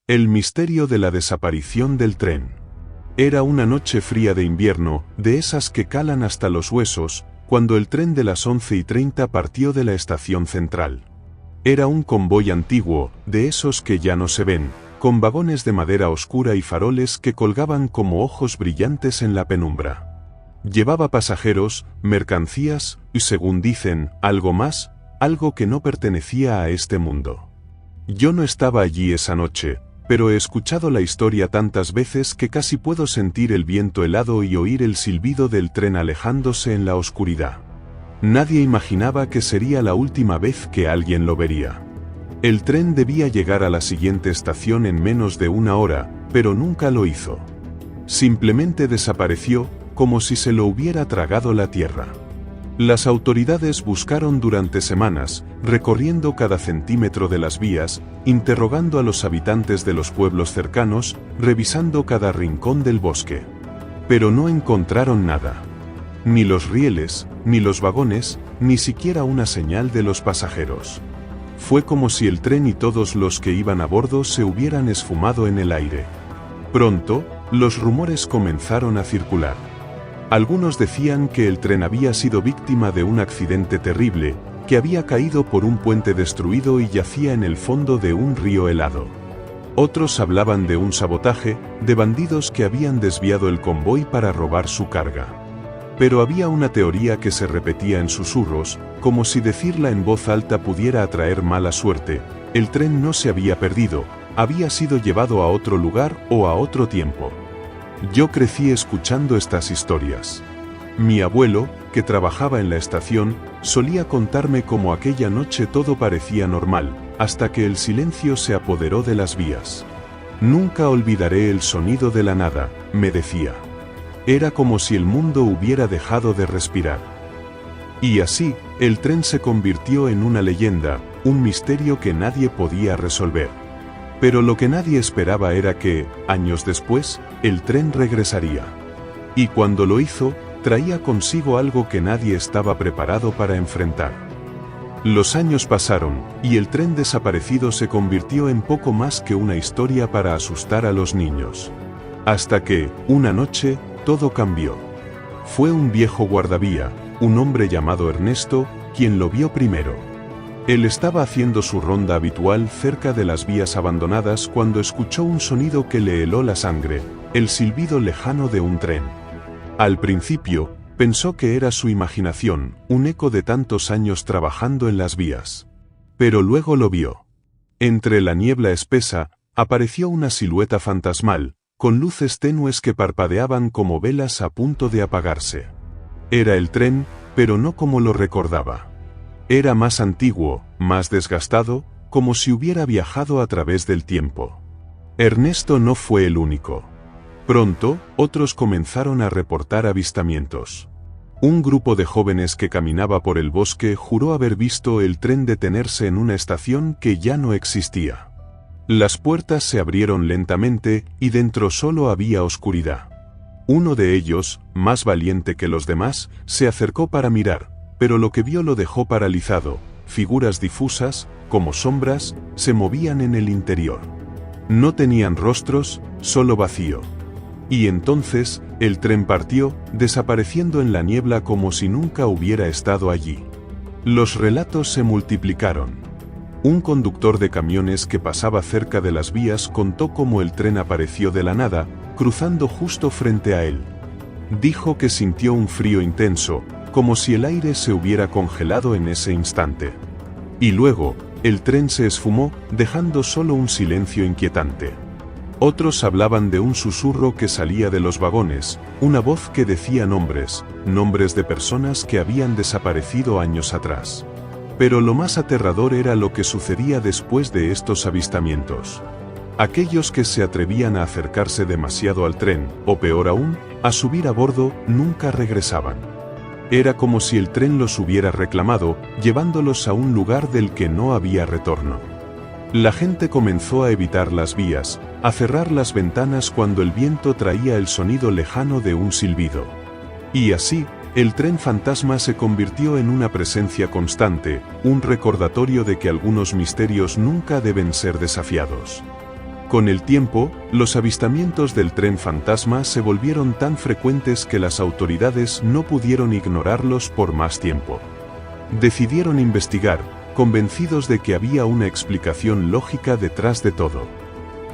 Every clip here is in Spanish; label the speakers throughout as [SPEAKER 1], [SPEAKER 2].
[SPEAKER 1] El misterio de la desaparición del tren. Era una noche fría de invierno, de esas que calan hasta los huesos, cuando el tren de las 11:30 partió de la estación central. Era un convoy antiguo, de esos que ya no se ven, con vagones de madera oscura y faroles que colgaban como ojos brillantes en la penumbra. Llevaba pasajeros, mercancías y, según dicen, algo más, algo que no pertenecía a este mundo. Yo no estaba allí esa noche, pero he escuchado la historia tantas veces que casi puedo sentir el viento helado y oír el silbido del tren alejándose en la oscuridad. Nadie imaginaba que sería la última vez que alguien lo vería. El tren debía llegar a la siguiente estación en menos de una hora, pero nunca lo hizo. Simplemente desapareció, como si se lo hubiera tragado la tierra. Las autoridades buscaron durante semanas, recorriendo cada centímetro de las vías, interrogando a los habitantes de los pueblos cercanos, revisando cada rincón del bosque. Pero no encontraron nada. Ni los rieles, ni los vagones, ni siquiera una señal de los pasajeros. Fue como si el tren y todos los que iban a bordo se hubieran esfumado en el aire. Pronto, los rumores comenzaron a circular. Algunos decían que el tren había sido víctima de un accidente terrible, que había caído por un puente destruido y yacía en el fondo de un río helado. Otros hablaban de un sabotaje, de bandidos que habían desviado el convoy para robar su carga. Pero había una teoría que se repetía en susurros, como si decirla en voz alta pudiera atraer mala suerte: el tren no se había perdido, había sido llevado a otro lugar o a otro tiempo. Yo crecí escuchando estas historias. Mi abuelo, que trabajaba en la estación, solía contarme cómo aquella noche todo parecía normal, hasta que el silencio se apoderó de las vías. Nunca olvidaré el sonido de la nada, me decía. Era como si el mundo hubiera dejado de respirar. Y así, el tren se convirtió en una leyenda, un misterio que nadie podía resolver. Pero lo que nadie esperaba era que, años después, el tren regresaría. Y cuando lo hizo, traía consigo algo que nadie estaba preparado para enfrentar. Los años pasaron, y el tren desaparecido se convirtió en poco más que una historia para asustar a los niños. Hasta que, una noche, todo cambió. Fue un viejo guardavía, un hombre llamado Ernesto, quien lo vio primero. Él estaba haciendo su ronda habitual cerca de las vías abandonadas cuando escuchó un sonido que le heló la sangre, el silbido lejano de un tren. Al principio, pensó que era su imaginación, un eco de tantos años trabajando en las vías. Pero luego lo vio. Entre la niebla espesa, apareció una silueta fantasmal, con luces tenues que parpadeaban como velas a punto de apagarse. Era el tren, pero no como lo recordaba. Era más antiguo, más desgastado, como si hubiera viajado a través del tiempo. Ernesto no fue el único. Pronto, otros comenzaron a reportar avistamientos. Un grupo de jóvenes que caminaba por el bosque juró haber visto el tren detenerse en una estación que ya no existía. Las puertas se abrieron lentamente y dentro solo había oscuridad. Uno de ellos, más valiente que los demás, se acercó para mirar, pero lo que vio lo dejó paralizado. Figuras difusas, como sombras, se movían en el interior. No tenían rostros, solo vacío. Y entonces, el tren partió, desapareciendo en la niebla como si nunca hubiera estado allí. Los relatos se multiplicaron. Un conductor de camiones que pasaba cerca de las vías contó cómo el tren apareció de la nada, cruzando justo frente a él. Dijo que sintió un frío intenso, como si el aire se hubiera congelado en ese instante. Y luego, el tren se esfumó, dejando solo un silencio inquietante. Otros hablaban de un susurro que salía de los vagones, una voz que decía nombres de personas que habían desaparecido años atrás. Pero lo más aterrador era lo que sucedía después de estos avistamientos. Aquellos que se atrevían a acercarse demasiado al tren, o peor aún, a subir a bordo, nunca regresaban. Era como si el tren los hubiera reclamado, llevándolos a un lugar del que no había retorno. La gente comenzó a evitar las vías, a cerrar las ventanas cuando el viento traía el sonido lejano de un silbido. Y así, el tren fantasma se convirtió en una presencia constante, un recordatorio de que algunos misterios nunca deben ser desafiados. Con el tiempo, los avistamientos del tren fantasma se volvieron tan frecuentes que las autoridades no pudieron ignorarlos por más tiempo. Decidieron investigar, convencidos de que había una explicación lógica detrás de todo.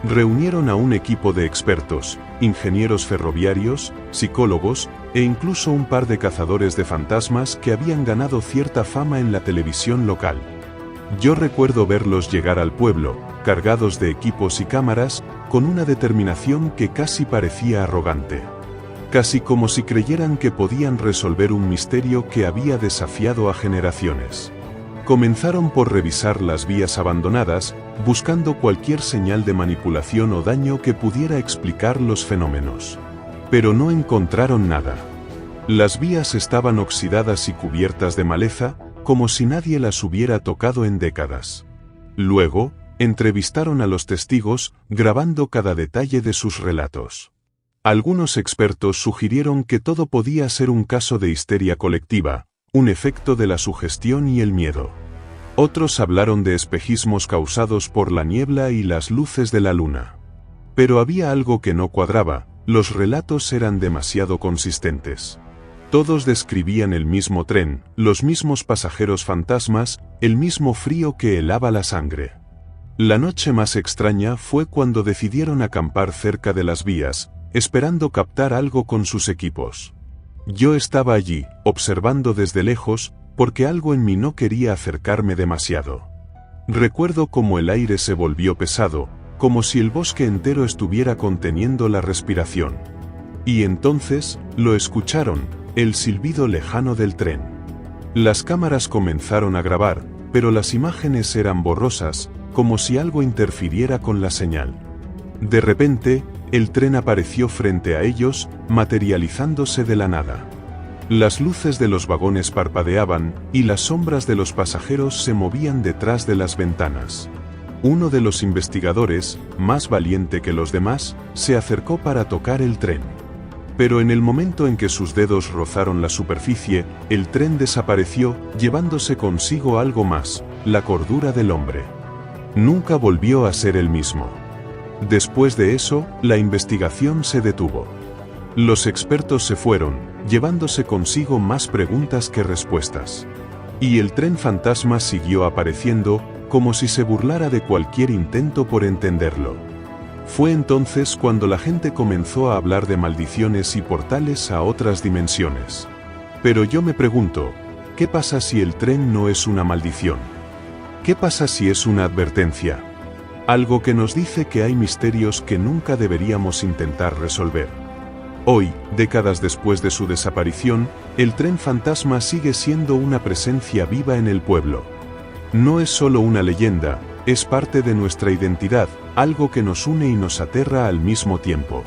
[SPEAKER 1] Reunieron a un equipo de expertos, ingenieros ferroviarios, psicólogos, e incluso un par de cazadores de fantasmas que habían ganado cierta fama en la televisión local. Yo recuerdo verlos llegar al pueblo, cargados de equipos y cámaras, con una determinación que casi parecía arrogante. Casi como si creyeran que podían resolver un misterio que había desafiado a generaciones. Comenzaron por revisar las vías abandonadas, buscando cualquier señal de manipulación o daño que pudiera explicar los fenómenos. Pero no encontraron nada. Las vías estaban oxidadas y cubiertas de maleza, como si nadie las hubiera tocado en décadas. Luego, entrevistaron a los testigos, grabando cada detalle de sus relatos. Algunos expertos sugirieron que todo podía ser un caso de histeria colectiva, un efecto de la sugestión y el miedo. Otros hablaron de espejismos causados por la niebla y las luces de la luna. Pero había algo que no cuadraba, los relatos eran demasiado consistentes. Todos describían el mismo tren, los mismos pasajeros fantasmas, el mismo frío que helaba la sangre. La noche más extraña fue cuando decidieron acampar cerca de las vías, esperando captar algo con sus equipos. Yo estaba allí, observando desde lejos, porque algo en mí no quería acercarme demasiado. Recuerdo cómo el aire se volvió pesado, como si el bosque entero estuviera conteniendo la respiración. Y entonces, lo escucharon, el silbido lejano del tren. Las cámaras comenzaron a grabar, pero las imágenes eran borrosas, como si algo interfiriera con la señal. De repente, el tren apareció frente a ellos, materializándose de la nada. Las luces de los vagones parpadeaban, y las sombras de los pasajeros se movían detrás de las ventanas. Uno de los investigadores, más valiente que los demás, se acercó para tocar el tren. Pero en el momento en que sus dedos rozaron la superficie, el tren desapareció, llevándose consigo algo más, la cordura del hombre. Nunca volvió a ser el mismo. Después de eso, la investigación se detuvo. Los expertos se fueron, llevándose consigo más preguntas que respuestas. Y el tren fantasma siguió apareciendo, como si se burlara de cualquier intento por entenderlo. Fue entonces cuando la gente comenzó a hablar de maldiciones y portales a otras dimensiones. Pero yo me pregunto, ¿qué pasa si el tren no es una maldición? ¿Qué pasa si es una advertencia? Algo que nos dice que hay misterios que nunca deberíamos intentar resolver. Hoy, décadas después de su desaparición, el tren fantasma sigue siendo una presencia viva en el pueblo. No es solo una leyenda, es parte de nuestra identidad, algo que nos une y nos aterra al mismo tiempo.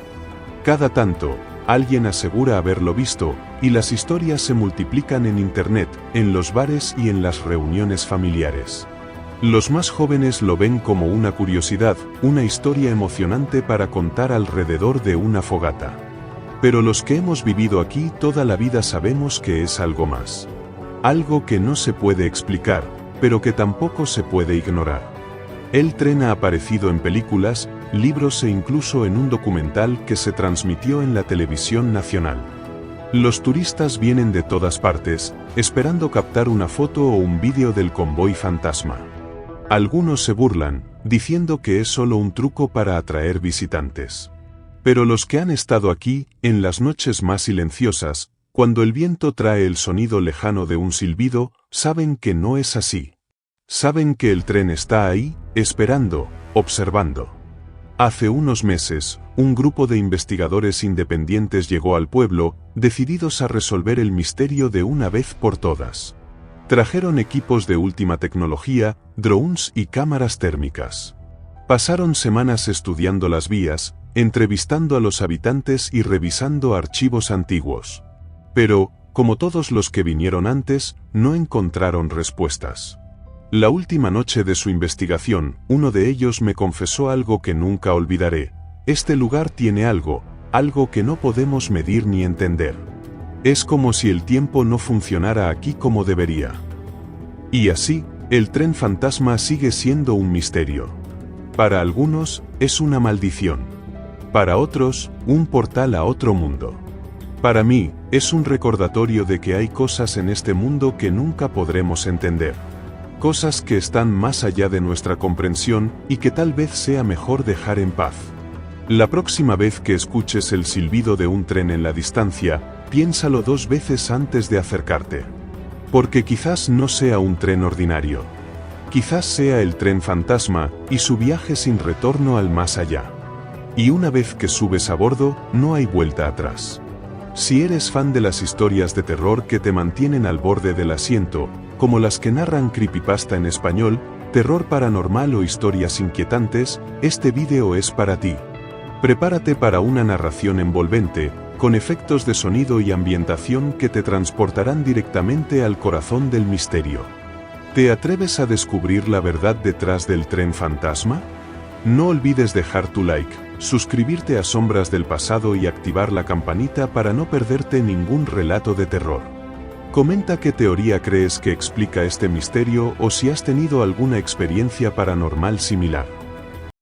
[SPEAKER 1] Cada tanto, alguien asegura haberlo visto, y las historias se multiplican en internet, en los bares y en las reuniones familiares. Los más jóvenes lo ven como una curiosidad, una historia emocionante para contar alrededor de una fogata. Pero los que hemos vivido aquí toda la vida sabemos que es algo más. Algo que no se puede explicar, pero que tampoco se puede ignorar. El tren ha aparecido en películas, libros e incluso en un documental que se transmitió en la televisión nacional. Los turistas vienen de todas partes, esperando captar una foto o un vídeo del convoy fantasma. Algunos se burlan, diciendo que es solo un truco para atraer visitantes. Pero los que han estado aquí, en las noches más silenciosas, cuando el viento trae el sonido lejano de un silbido, saben que no es así. Saben que el tren está ahí, esperando, observando. Hace unos meses, un grupo de investigadores independientes llegó al pueblo, decididos a resolver el misterio de una vez por todas. Trajeron equipos de última tecnología, drones y cámaras térmicas. Pasaron semanas estudiando las vías, entrevistando a los habitantes y revisando archivos antiguos. Pero, como todos los que vinieron antes, no encontraron respuestas. La última noche de su investigación, uno de ellos me confesó algo que nunca olvidaré. Este lugar tiene algo que no podemos medir ni entender. Es como si el tiempo no funcionara aquí como debería. Y así, el tren fantasma sigue siendo un misterio. Para algunos, es una maldición. Para otros, un portal a otro mundo. Para mí, es un recordatorio de que hay cosas en este mundo que nunca podremos entender. Cosas que están más allá de nuestra comprensión y que tal vez sea mejor dejar en paz. La próxima vez que escuches el silbido de un tren en la distancia, piénsalo 2 veces antes de acercarte. Porque quizás no sea un tren ordinario. Quizás sea el tren fantasma y su viaje sin retorno al más allá. Y una vez que subes a bordo, no hay vuelta atrás. Si eres fan de las historias de terror que te mantienen al borde del asiento, como las que narran creepypasta en español, terror paranormal o historias inquietantes, este vídeo es para ti. Prepárate para una narración envolvente, con efectos de sonido y ambientación que te transportarán directamente al corazón del misterio. ¿Te atreves a descubrir la verdad detrás del tren fantasma? No olvides dejar tu like, suscribirte a Sombras del Pasado y activar la campanita para no perderte ningún relato de terror. Comenta qué teoría crees que explica este misterio o si has tenido alguna experiencia paranormal similar.